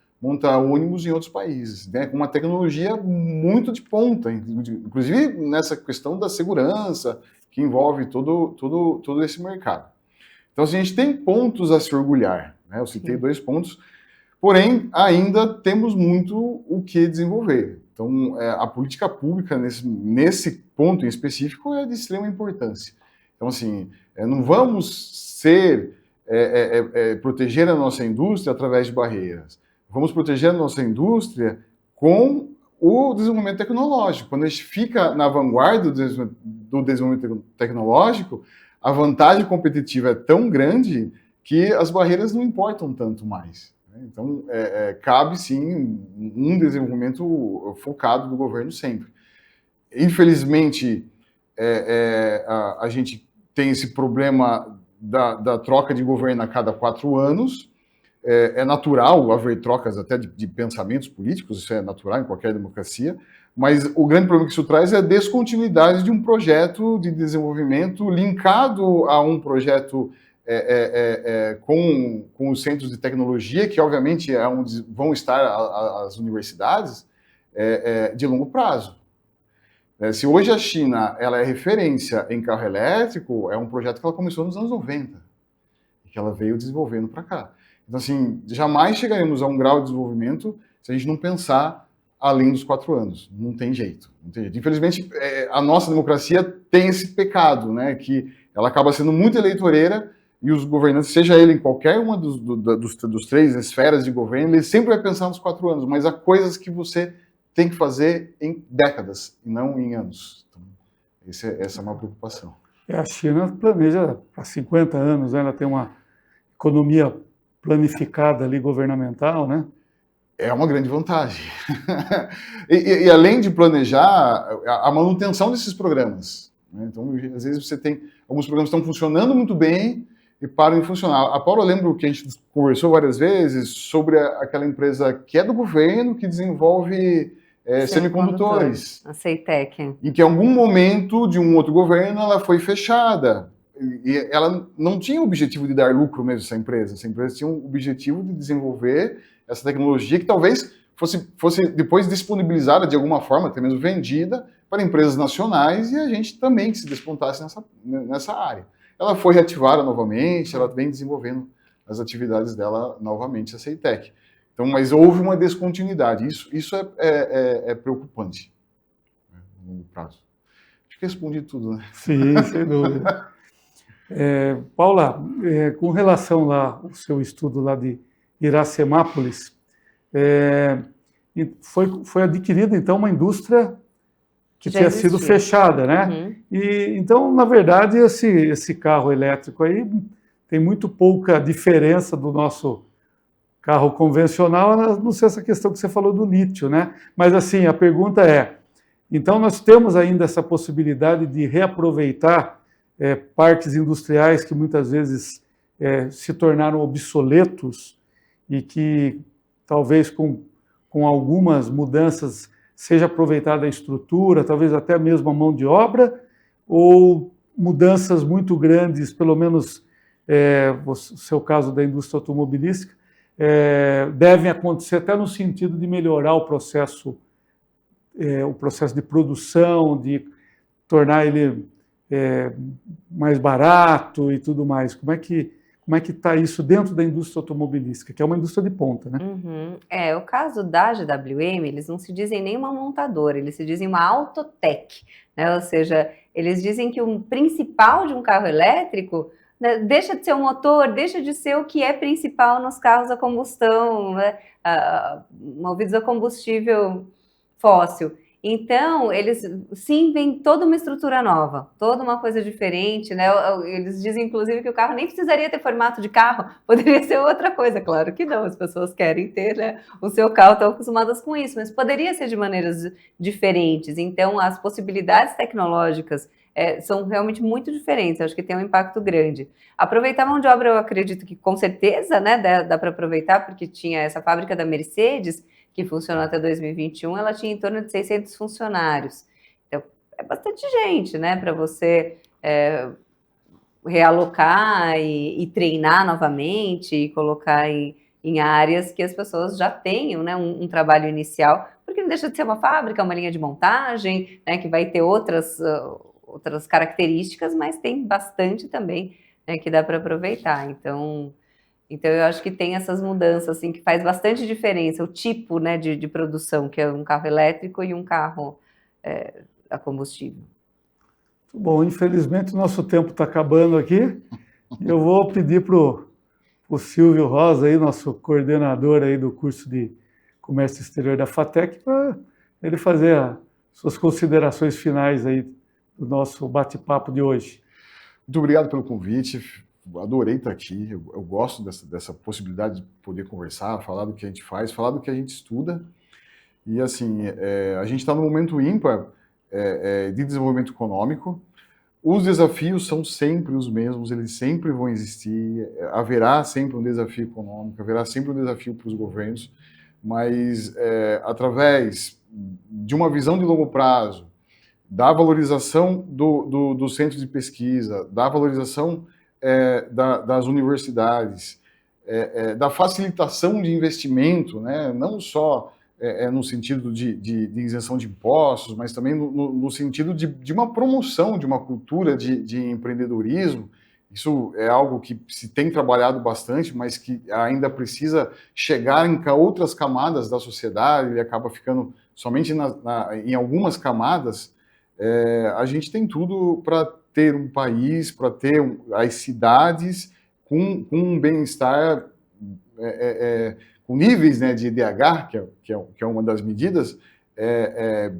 Speaker 2: ônibus em outros países, né, com uma tecnologia muito de ponta, inclusive nessa questão da segurança, que envolve todo esse mercado. Então, assim, a gente tem pontos a se orgulhar, né? Eu citei 2 pontos, porém, ainda temos muito o que desenvolver. Então, a política pública nesse ponto em específico é de extrema importância. Então, assim, não vamos proteger a nossa indústria através de barreiras. Vamos proteger a nossa indústria com o desenvolvimento tecnológico. Quando a gente fica na vanguarda do desenvolvimento tecnológico, a vantagem competitiva é tão grande que as barreiras não importam tanto mais. Então, cabe sim um desenvolvimento focado do governo sempre. Infelizmente, a gente tem esse problema da troca de governo a cada 4 anos. É natural haver trocas até de pensamentos políticos, isso é natural em qualquer democracia, mas o grande problema que isso traz é a descontinuidade de um projeto de desenvolvimento linkado a um projeto com os centros de tecnologia, que obviamente é onde vão estar as universidades, de longo prazo. Se hoje a China ela é referência em carro elétrico, é um projeto que ela começou nos anos 90, e que ela veio desenvolvendo para cá. Então, assim, jamais chegaremos a um grau de desenvolvimento se a gente não pensar além dos 4 anos. Não tem jeito. Não tem jeito. Infelizmente, a nossa democracia tem esse pecado, né, que ela acaba sendo muito eleitoreira e os governantes, seja ele em qualquer uma dos 3 esferas de governo, ele sempre vai pensar nos 4 anos, mas há coisas que você tem que fazer em décadas e não em anos. Então, essa é uma preocupação.
Speaker 1: A China planeja para 50 anos, né? Ela tem uma economia planificada ali, governamental, né?
Speaker 2: É uma grande vantagem. e além de planejar, a manutenção desses programas, né? Então, às vezes você tem alguns programas que estão funcionando muito bem e param de funcionar. A Paula, eu lembro que a gente conversou várias vezes sobre aquela empresa que é do governo, que desenvolve semicondutores.
Speaker 3: A Ceitec.
Speaker 2: Em que em algum momento de um outro governo ela foi fechada. E ela não tinha o objetivo de dar lucro mesmo, essa empresa. Essa empresa tinha o objetivo de desenvolver essa tecnologia que talvez fosse depois disponibilizada de alguma forma, até mesmo vendida, para empresas nacionais e a gente também que se despontasse nessa área. Ela foi reativada novamente, ela vem desenvolvendo as atividades dela novamente, a Ceitec. Então, mas houve uma descontinuidade. Isso é preocupante, né, no longo prazo. Acho que respondi tudo, né?
Speaker 1: Sim, sem dúvida. Paula, com relação lá ao seu estudo lá de Iracemápolis, foi adquirida então uma indústria que tinha sido fechada, né? Uhum. E então, na verdade, esse carro elétrico aí tem muito pouca diferença do nosso carro convencional, a não ser essa questão que você falou do lítio, né? Mas assim, a pergunta então nós temos ainda essa possibilidade de reaproveitar parques industriais que muitas vezes se tornaram obsoletos e que talvez com algumas mudanças seja aproveitada a estrutura, talvez até mesmo a mão de obra, ou mudanças muito grandes, pelo menos o seu caso da indústria automobilística, devem acontecer até no sentido de melhorar o processo de produção, de tornar ele mais barato e tudo mais. Como é que está isso dentro da indústria automobilística, que é uma indústria de ponta, né?
Speaker 3: Uhum. O caso da GWM, eles não se dizem nem uma montadora, eles se dizem uma autotech, né? Ou seja, eles dizem que o principal de um carro elétrico né, deixa de ser o motor, deixa de ser o que é principal nos carros a combustão, né, movidos a combustível fóssil. Então, eles sim vêm toda uma estrutura nova, toda uma coisa diferente, né? Eles dizem, inclusive, que o carro nem precisaria ter formato de carro, poderia ser outra coisa. Claro que não, as pessoas querem ter, né, o seu carro, estão acostumadas com isso, mas poderia ser de maneiras diferentes. Então, as possibilidades tecnológicas são realmente muito diferentes, acho que tem um impacto grande. Aproveitar a mão de obra, eu acredito que com certeza, né, dá para aproveitar, porque tinha essa fábrica da Mercedes, que funcionou até 2021, ela tinha em torno de 600 funcionários. Então, é bastante gente, né, para você realocar e treinar novamente e colocar em áreas que as pessoas já tenham, né, um trabalho inicial, porque não deixa de ser uma fábrica, uma linha de montagem, né, que vai ter outras características, mas tem bastante também, né, que dá para aproveitar. Então, eu acho que tem essas mudanças, assim, que faz bastante diferença, o tipo, né, de produção, que é um carro elétrico e um carro a combustível.
Speaker 1: Bom, infelizmente o nosso tempo está acabando aqui. Eu vou pedir para o Silvio Rosa, aí, nosso coordenador aí do curso de Comércio Exterior da FATEC, para ele fazer as suas considerações finais aí do nosso bate-papo de hoje.
Speaker 2: Muito obrigado pelo convite. Adorei estar aqui, eu gosto dessa possibilidade de poder conversar, falar do que a gente faz, falar do que a gente estuda. E assim, a gente está num momento ímpar de desenvolvimento econômico. Os desafios são sempre os mesmos, eles sempre vão existir, haverá sempre um desafio econômico, haverá sempre um desafio para os governos, mas através de uma visão de longo prazo, da valorização do centro de pesquisa, da valorização das universidades, da facilitação de investimento, né? Não só no sentido de isenção de impostos, mas também no sentido de uma promoção de uma cultura de empreendedorismo. Isso é algo que se tem trabalhado bastante, mas que ainda precisa chegar em outras camadas da sociedade, ele acaba ficando somente em algumas camadas. A gente tem tudo para ter um país, para ter as cidades com um bem-estar, com níveis, né, de IDH, que é uma das medidas,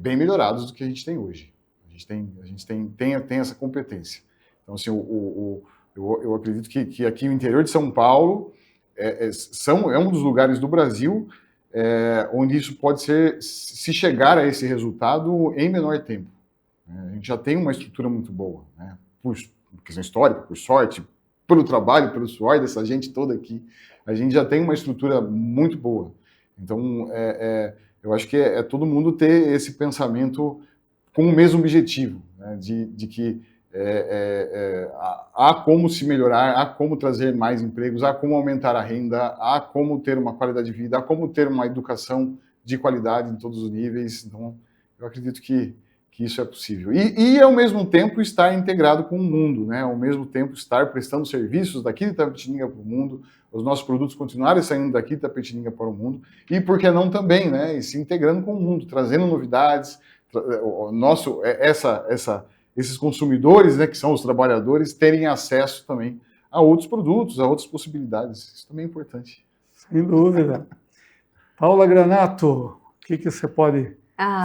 Speaker 2: bem melhorados do que a gente tem hoje. A gente tem essa competência. Então, assim, eu acredito que aqui no interior de São Paulo é um dos lugares do Brasil onde isso pode se chegar a esse resultado em menor tempo. A gente já tem uma estrutura muito boa, né? Por questão histórica, por sorte, pelo trabalho, pelo suor dessa gente toda aqui, a gente já tem uma estrutura muito boa. Então, eu acho que todo mundo ter esse pensamento com o mesmo objetivo, né? de que há como se melhorar, há como trazer mais empregos, há como aumentar a renda, há como ter uma qualidade de vida, há como ter uma educação de qualidade em todos os níveis. Então, eu acredito que isso é possível. E, ao mesmo tempo, estar integrado com o mundo, né? Ao mesmo tempo, estar prestando serviços daqui de Itapetininga para o mundo, os nossos produtos continuarem saindo daqui de Itapetininga para o mundo, e por que não também, né? E se integrando com o mundo, trazendo novidades, esses consumidores, né, que são os trabalhadores, terem acesso também a outros produtos, a outras possibilidades. Isso também é importante.
Speaker 1: Sem dúvida. Paula Granato, o que você pode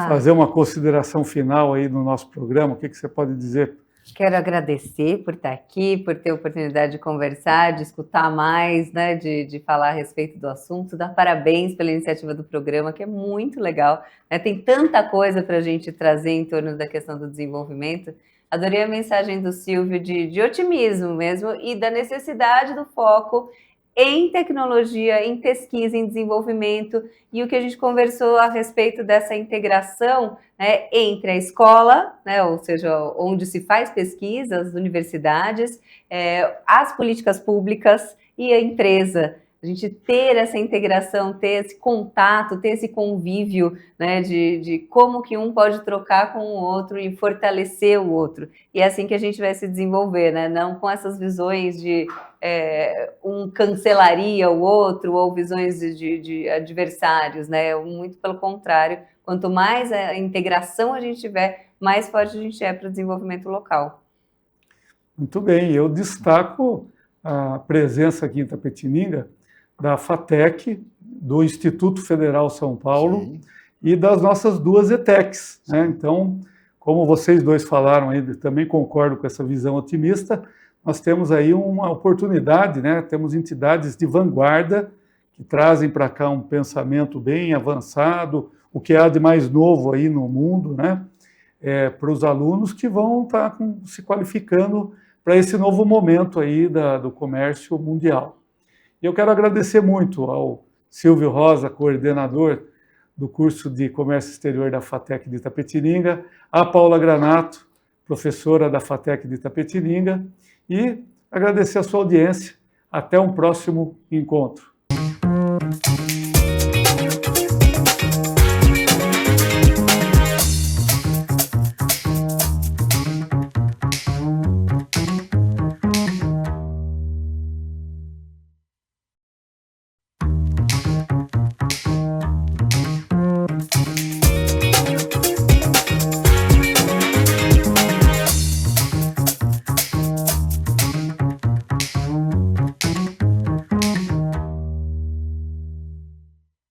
Speaker 1: fazer uma consideração final aí no nosso programa? O que você pode dizer?
Speaker 3: Quero agradecer por estar aqui, por ter a oportunidade de conversar, de escutar mais, né, de falar a respeito do assunto, dar parabéns pela iniciativa do programa, que é muito legal, né? Tem tanta coisa para a gente trazer em torno da questão do desenvolvimento. Adorei a mensagem do Silvio de otimismo mesmo e da necessidade do foco em tecnologia, em pesquisa, em desenvolvimento, e o que a gente conversou a respeito dessa integração, né, entre a escola, né, ou seja, onde se faz pesquisa, as universidades, as políticas públicas e a empresa. A gente ter essa integração, ter esse contato, ter esse convívio, né, de como que um pode trocar com o outro e fortalecer o outro. E é assim que a gente vai se desenvolver, né? Não com essas visões de um cancelaria o outro ou visões de adversários, né? Muito pelo contrário, quanto mais a integração a gente tiver, mais forte a gente é para o desenvolvimento local.
Speaker 1: Muito bem, eu destaco a presença aqui em Itapetininga da FATEC, do Instituto Federal São Paulo, sim, e das nossas duas ETECs, né? Então, como vocês dois falaram aí, também concordo com essa visão otimista, nós temos aí uma oportunidade, né? Temos entidades de vanguarda que trazem para cá um pensamento bem avançado, o que há de mais novo aí no mundo, né? Para os alunos que vão estar se qualificando para esse novo momento aí do comércio mundial. E eu quero agradecer muito ao Silvio Rosa, coordenador do curso de Comércio Exterior da FATEC de Itapetininga, a Paula Granato, professora da FATEC de Itapetininga, e agradecer a sua audiência. Até um próximo encontro.